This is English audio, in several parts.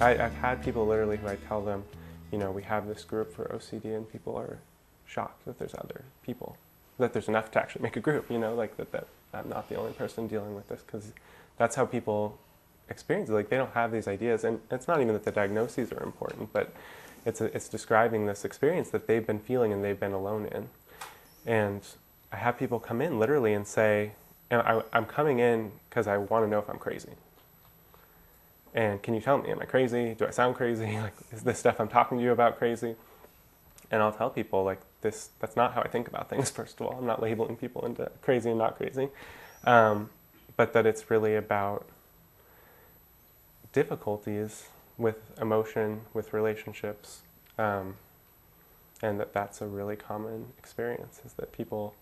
I've had people literally who I tell them, you know, we have this group for OCD, and people are shocked that there's other people, that there's enough to actually make a group, you know, like that I'm not the only person dealing with this, because that's how people experience it. Like, they don't have these ideas, and it's not even that the diagnoses are important, but it's describing this experience that they've been feeling and they've been alone in. And I have people come in literally and say, I'm coming in because I want to know if I'm crazy. And can you tell me, am I crazy? Do I sound crazy? Like, is this stuff I'm talking to you about crazy? And I'll tell people, like, that's not how I think about things, first of all. I'm not labeling people into crazy and not crazy. But that it's really about difficulties with emotion, with relationships, and that's a really common experience, is that people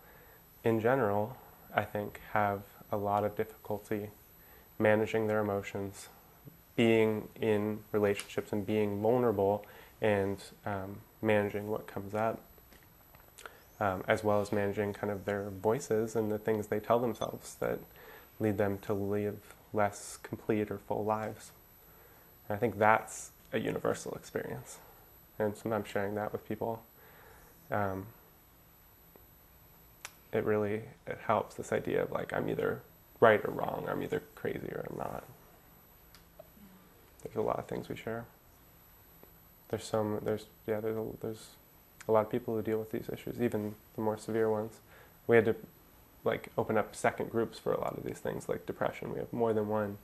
in general, I think, have a lot of difficulty managing their emotions, being in relationships and being vulnerable, and managing what comes up, as well as managing kind of their voices and the things they tell themselves that lead them to live less complete or full lives. And I think that's a universal experience. And sometimes sharing that with people, it helps, this idea of, like, I'm either right or wrong, I'm either crazy or I'm not. There's a lot of things we share. There's a lot of people who deal with these issues, even the more severe ones. We had to, like, open up second groups for a lot of these things, like depression. We have more than one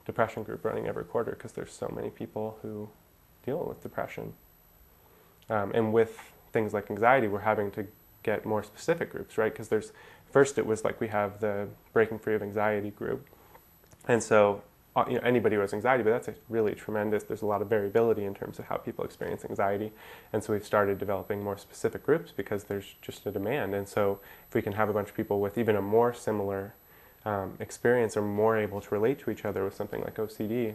depression group running every quarter because there's so many people who deal with depression. And with things like anxiety, we're having to get more specific groups, right? Because first it was like, we have the Breaking Free of Anxiety group. And so, you know, anybody who has anxiety, but that's really tremendous. There's a lot of variability in terms of how people experience anxiety. And so we've started developing more specific groups because there's just a demand. And so if we can have a bunch of people with even a more similar experience, or more able to relate to each other with something like OCD,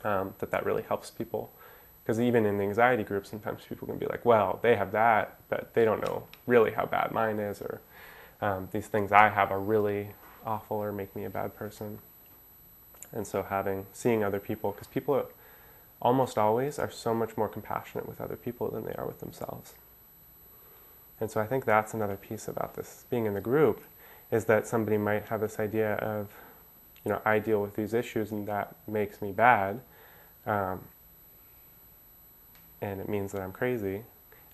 that really helps people. Because even in the anxiety group, sometimes people can be like, well, they have that, but they don't know really how bad mine is, or these things I have are really awful or make me a bad person. And so seeing other people, because people almost always are so much more compassionate with other people than they are with themselves. And so I think that's another piece about this being in the group, is that somebody might have this idea of, you know, I deal with these issues and that makes me bad, and it means that I'm crazy.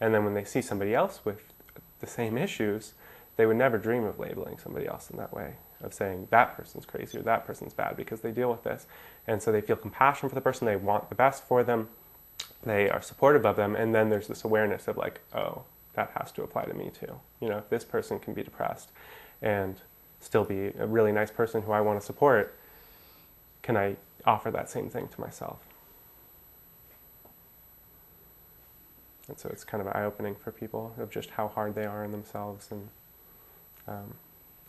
And then when they see somebody else with the same issues, they would never dream of labeling somebody else in that way, of saying that person's crazy or that person's bad because they deal with this. And so they feel compassion for the person, they want the best for them, they are supportive of them, and then there's this awareness of, like, oh, that has to apply to me too. You know, if this person can be depressed and still be a really nice person who I want to support, can I offer that same thing to myself? And so it's kind of eye-opening for people of just how hard they are on themselves, and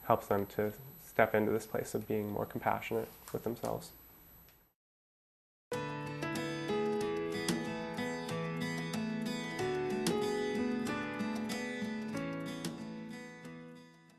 helps them to step into this place of being more compassionate with themselves.